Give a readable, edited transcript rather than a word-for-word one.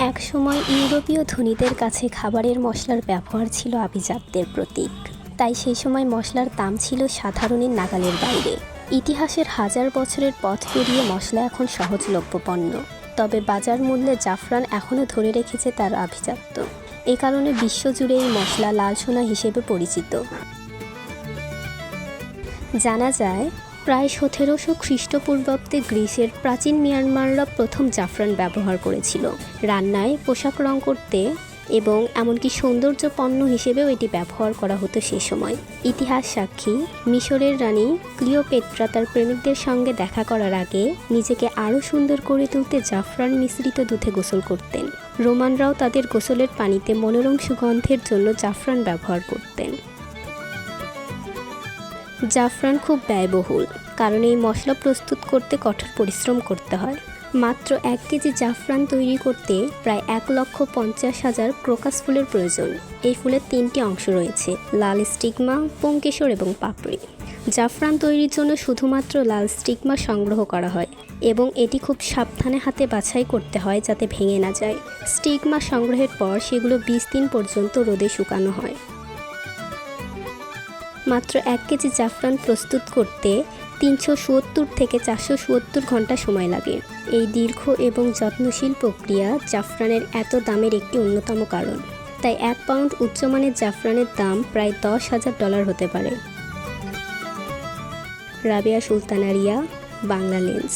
একসময় ইউরোপীয় ধনীদের কাছে খাবারের মশলার ব্যবহার ছিল আভিজাত্যের প্রতীক। তাই সেই সময় মশলার দাম ছিল সাধারণের নাগালের বাইরে। ইতিহাসের হাজার বছরের পথ পেরিয়ে মশলা এখন সহজলভ্য পণ্য, তবে বাজার মূল্যে জাফরান এখনও ধরে রেখেছে তার আভিজাত্য। এ কারণে বিশ্বজুড়ে এই মশলা লাল সোনা হিসেবে পরিচিত। জানা যায়, প্রায় 1700 খ্রিস্টপূর্বাব্দে গ্রিসের প্রাচীন মিয়ানমাররা প্রথম জাফরান ব্যবহার করেছিল রান্নায়, পোশাক রং করতে এবং এমনকি সৌন্দর্য পণ্য হিসেবেও এটি ব্যবহার করা হতো সে সময়। ইতিহাস সাক্ষী, মিশরের রানী ক্লিওপেট্রা তার প্রেমিকদের সঙ্গে দেখা করার আগে নিজেকে আরও সুন্দর করে তুলতে জাফরান মিশ্রিত দুধে গোসল করতেন। রোমানরাও তাদের গোসলের পানিতে মনোরম সুগন্ধের জন্য জাফরান ব্যবহার করতেন। জাফরান খুব ব্যয়বহুল, কারণ এই মশলা প্রস্তুত করতে কঠোর পরিশ্রম করতে হয়। মাত্র 1 কেজি জাফরান তৈরি করতে প্রায় 1,50,000 ক্রোকাস ফুলের প্রয়োজন। এই ফুলের 3টি অংশ রয়েছে: লাল স্টিগমা, পুংকেশর এবং পাপড়ি। জাফরান তৈরির জন্য শুধুমাত্র লাল স্টিগমা সংগ্রহ করা হয় এবং এটি খুব সাবধানে হাতে বাছাই করতে হয় যাতে ভেঙে না যায়। স্টিগমা সংগ্রহের পর সেগুলো 20 দিন পর্যন্ত রোদে শুকানো হয়। মাত্র 1 কেজি জাফরান প্রস্তুত করতে 370 থেকে 470 ঘন্টা সময় লাগে। এই দীর্ঘ এবং যত্নশীল প্রক্রিয়া জাফরানের এত দামের একটি অন্যতম কারণ। তাই 1 পাউন্ড উচ্চমানের জাফরানের দাম প্রায় $10,000 হতে পারে। রাবেয়া সুলতানা রিয়া, বাংলা লেন্স।